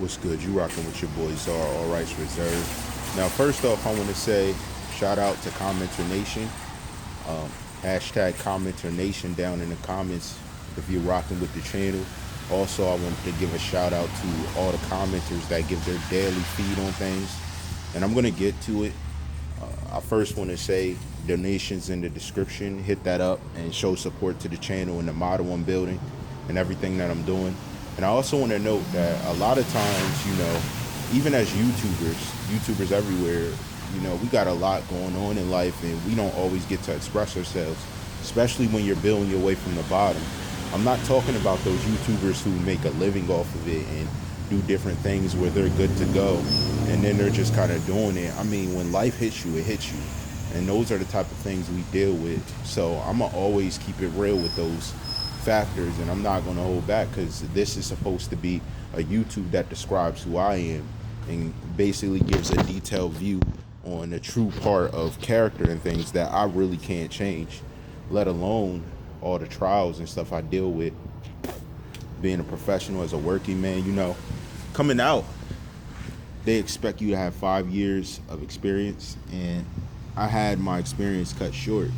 What's good? You rocking with your boy TheCzarr, all rights reserved. Now, first off, I want to say shout out to Commenter Nation. Hashtag Commenter Nation down in the comments if you're rocking with the channel. Also, I wanted to give a shout out to all the commenters that give their daily feed on things. And I'm going to get to it. I first want to say donations in the description. Hit that up and show support to the channel and the model I'm building and everything that I'm doing. And I also want to note that a lot of times, even as YouTubers everywhere, we got a lot going on in life and we don't always get to express ourselves, especially when you're building your way from the bottom. I'm not talking about those YouTubers who make a living off of it and do different things where they're good to go and then they're just kind of doing it. I mean, when life hits you, it hits you. And those are the type of things we deal with. So I'm going to always keep it real with those factors, and I'm not going to hold back because this is supposed to be a YouTube that describes who I am and basically gives a detailed view on the true part of character and things that I really can't change, let alone all the trials and stuff I deal with being a professional as a working man. Coming out, they expect you to have 5 years of experience, and I had my experience cut short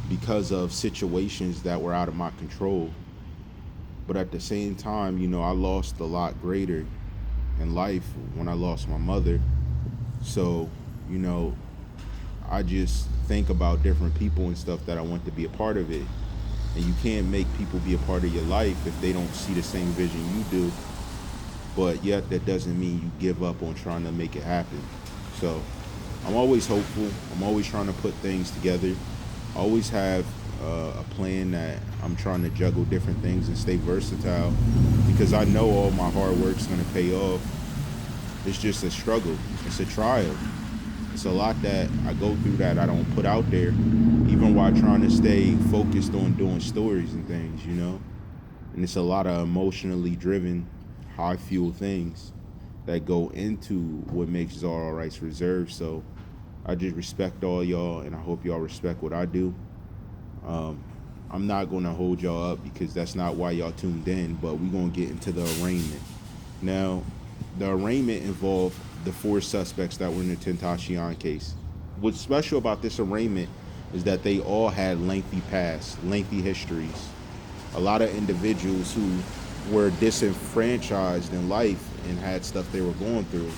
because of situations that were out of my control. But at the same time, I lost a lot greater in life when I lost my mother. So, I just think about different people and stuff that I want to be a part of it. And you can't make people be a part of your life if they don't see the same vision you do. But yet that doesn't mean you give up on trying to make it happen. So I'm always hopeful. I'm always trying to put things together. I always have a plan that I'm trying to juggle different things and stay versatile because I know all my hard work's going to pay off. It's just a struggle. It's a trial. It's a lot that I go through that I don't put out there, even while trying to stay focused on doing stories and things, And it's a lot of emotionally driven, high fuel things that go into what makes TheCzarr All Rights Reserved. So I just respect all y'all, and I hope y'all respect what I do. I'm not going to hold y'all up because that's not why y'all tuned in, but we're going to get into the arraignment. Now, the arraignment involved the 4 suspects that were in the Tentacion case. What's special about this arraignment is that they all had lengthy pasts, lengthy histories. A lot of individuals who were disenfranchised in life and had stuff they were going through.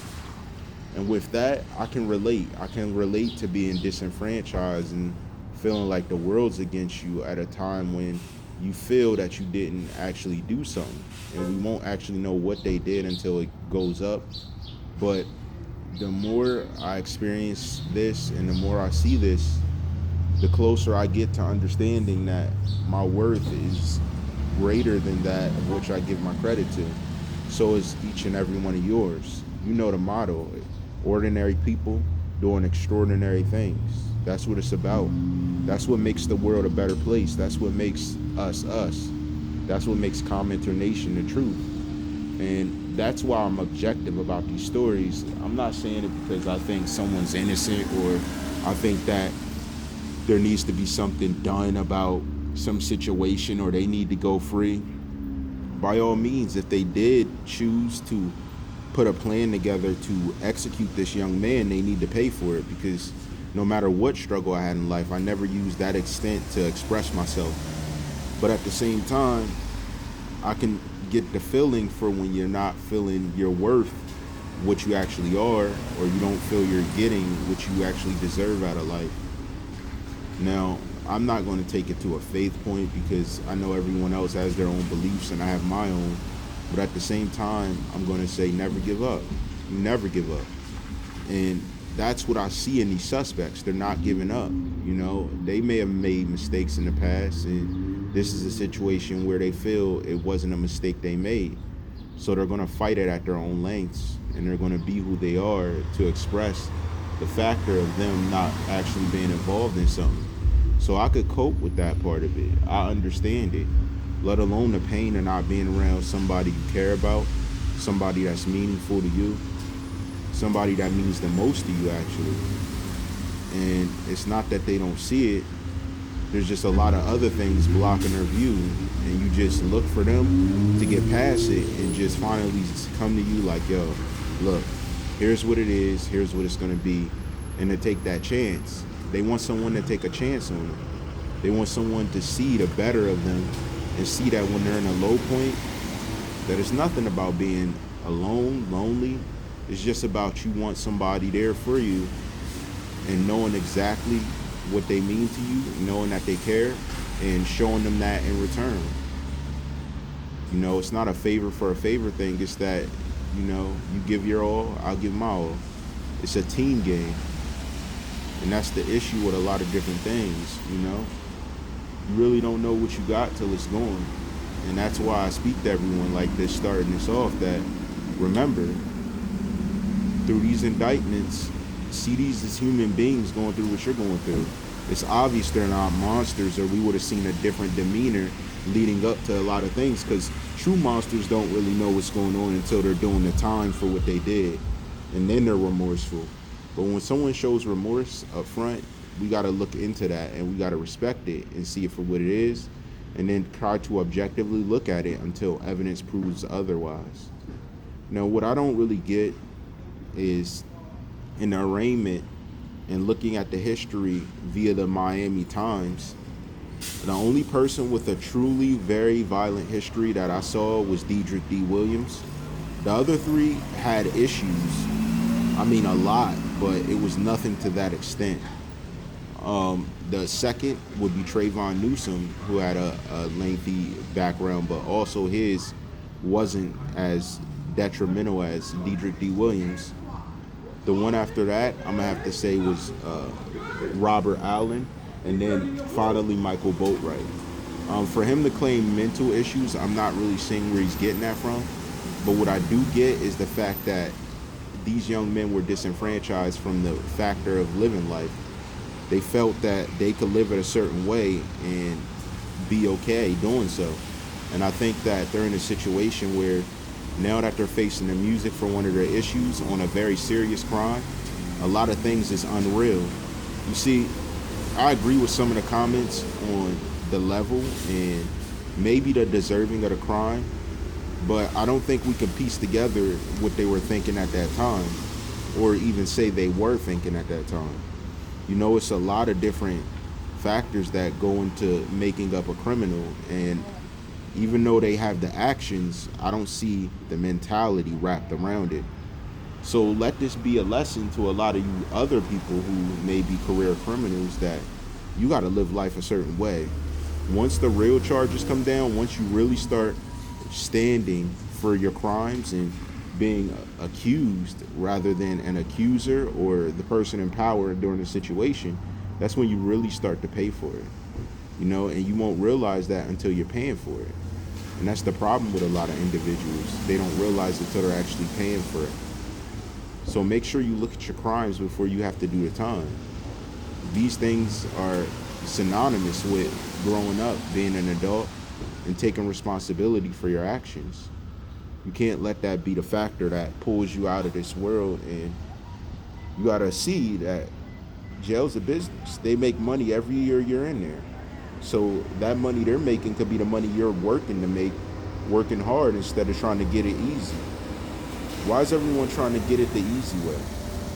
And with that, I can relate. I can relate to being disenfranchised and feeling like the world's against you at a time when you feel that you didn't actually do something. And we won't actually know what they did until it goes up. But the more I experience this and the more I see this, the closer I get to understanding that my worth is greater than that of which I give my credit to. So is each and every one of yours. You know the motto, ordinary people doing extraordinary things. That's what it's about. That's what makes the world a better place. That's what makes us us. That's what makes Commenter Nation the truth. And that's why I'm objective about these stories. I'm not saying it because I think someone's innocent or I think that there needs to be something done about some situation or they need to go free. By all means, if they did choose to put a plan together to execute this young man, they need to pay for it, because no matter what struggle I had in life, I never used that extent to express myself. But at the same time, I can get the feeling for when you're not feeling your worth, what you actually are, or you don't feel you're getting what you actually deserve out of life. Now, I'm not going to take it to a faith point because I know everyone else has their own beliefs and I have my own. But at the same time, I'm going to say never give up. You never give up. And that's what I see in these suspects. They're not giving up. They may have made mistakes in the past, and this is a situation where they feel it wasn't a mistake they made. So they're going to fight it at their own lengths, and they're going to be who they are to express the factor of them not actually being involved in something. So I could cope with that part of it. I understand it, let alone the pain of not being around somebody you care about, somebody that's meaningful to you, somebody that means the most to you, actually. And it's not that they don't see it. There's just a lot of other things blocking their view. and you just look for them to get past it and just finally come to you like, yo, look, here's what it is, here's what it's going to be, and to take that chance. They want someone to take a chance on them. They want someone to see the better of them and see that when they're in a low point, that it's nothing about being alone, lonely. It's just about you want somebody there for you and knowing exactly what they mean to you, knowing that they care, and showing them that in return. You know, it's not a favor for a favor thing. It's that, you know, you give your all, I'll give my all. It's a team game. And that's the issue with a lot of different things, you know. You really don't know what you got till it's gone. And that's why I speak to everyone like this, starting this off, that remember, through these indictments, see these as human beings going through what you're going through. It's obvious they're not monsters, or we would have seen a different demeanor leading up to a lot of things, because true monsters don't really know what's going on until they're doing the time for what they did, and then they're remorseful. But when someone shows remorse up front, we got to look into that, and we got to respect it and see it for what it is, and then try to objectively look at it until evidence proves otherwise. Now, what I don't really get is in the arraignment and looking at the history via the Miami Times, the only person with a truly very violent history that I saw was Dedrick D. Williams. The other three had issues. I mean, a lot, but it was nothing to that extent. The second would be Trayvon Newsom, who had a lengthy background, but also his wasn't as detrimental as Dedrick D. Williams. The one after that, I'm gonna have to say, was Robert Allen, and then finally Michael Boatwright. For him to claim mental issues, I'm not really seeing where he's getting that from. But what I do get is the fact that these young men were disenfranchised from the factor of living life. They felt that they could live it a certain way and be okay doing so. And I think that they're in a situation where now that they're facing the music for one of their issues on a very serious crime, a lot of things is unreal. You see, I agree with some of the comments on the level and maybe the deserving of the crime, but I don't think we can piece together what they were thinking at that time, or even say they were thinking at that time. You know, it's a lot of different factors that go into making up a criminal, and even though they have the actions, I don't see the mentality wrapped around it. So let this be a lesson to a lot of you other people who may be career criminals, that you got to live life a certain way. Once the real charges come down, once you really start standing for your crimes and being accused rather than an accuser or the person in power during the situation, that's when you really start to pay for it. You know, and you won't realize that until you're paying for it. And that's the problem with a lot of individuals. They don't realize it until they're actually paying for it. So make sure you look at your crimes before you have to do the time. These things are synonymous with growing up, being an adult, and taking responsibility for your actions. You can't let that be the factor that pulls you out of this world. And you gotta see that jail's a business. They make money every year you're in there. So that money they're making could be the money you're working to make, working hard instead of trying to get it easy. Why is everyone trying to get it the easy way?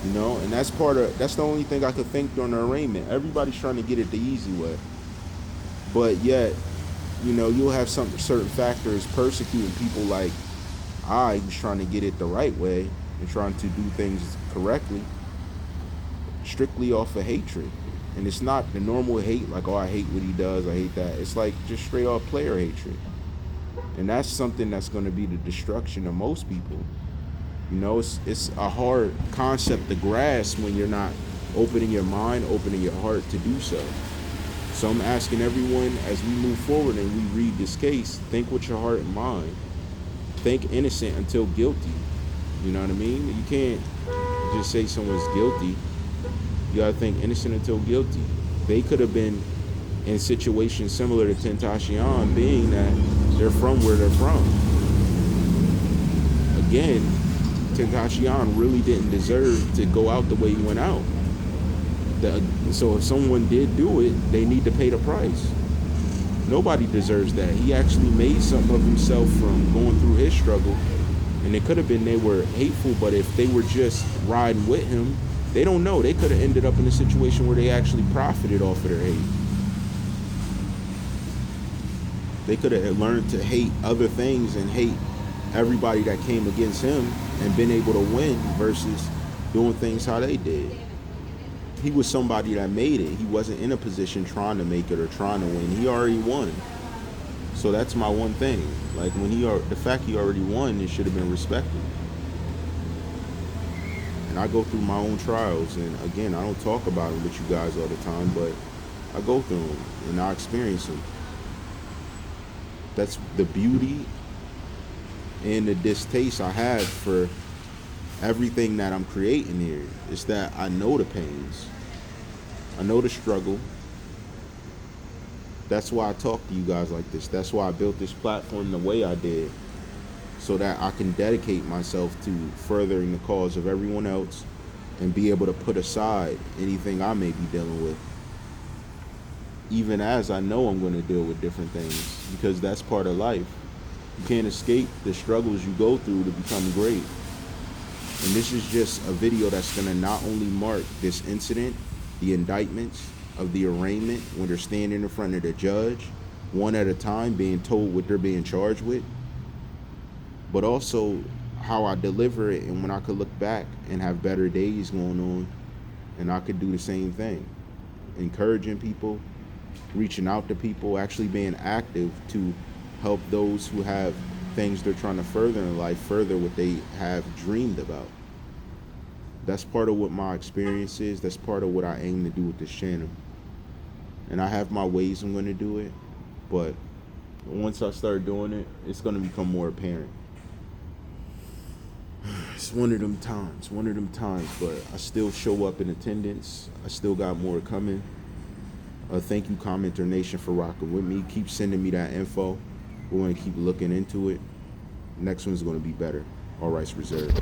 You know, and that's the only thing I could think during the arraignment. Everybody's trying to get it the easy way. But yet, you know, you'll have some certain factors persecuting people like I, who's trying to get it the right way and trying to do things correctly, strictly off of hatred. And it's not the normal hate, like, oh, I hate what he does, I hate that. It's like just straight off player hatred. And that's something that's going to be the destruction of most people. You know, it's a hard concept to grasp when you're not opening your mind, opening your heart to do so. So I'm asking everyone, as we move forward and we read this case, think with your heart and mind. Think innocent until guilty. You know what I mean? You can't just say someone's guilty. You gotta think innocent until guilty. They could have been in situations similar to Tentacion, being that they're from where they're from. Again, Tentacion really didn't deserve to go out the way he went out. So if someone did do it, they need to pay the price. Nobody deserves that. He actually made something of himself from going through his struggle. And it could have been they were hateful, but if they were just riding with him, they don't know. They could have ended up in a situation where they actually profited off of their hate. They could have learned to hate other things and hate everybody that came against him and been able to win versus doing things how they did. He was somebody that made it. He wasn't in a position trying to make it or trying to win. He already won. So that's my one thing. Like, when the fact he already won, it should have been respected. And I go through my own trials, and again, I don't talk about them with you guys all the time, but I go through them and I experience them. That's the beauty and the distaste I have for everything that I'm creating here. Is that I know the pains, I know the struggle. That's why I talk to you guys like this. That's why I built this platform the way I did, so that I can dedicate myself to furthering the cause of everyone else and be able to put aside anything I may be dealing with, even as I know I'm going to deal with different things, because that's part of life. You can't escape the struggles you go through to become great. And this is just a video that's going to not only mark this incident, the indictments of the arraignment when they're standing in front of the judge, one at a time, being told what they're being charged with, but also how I deliver it, and when I could look back and have better days going on, and I could do the same thing, encouraging people, reaching out to people, actually being active to help those who have things they're trying to further in life, further what they have dreamed about. That's part of what my experience is. That's part of what I aim to do with this channel. And I have my ways I'm going to do it, but once I start doing it, it's going to become more apparent. It's one of them times, but I still show up in attendance. I still got more coming. Thank you, Commenter Nation, for rocking with me. Keep sending me that info. We're going to keep looking into it. Next one's going to be better. All rights reserved.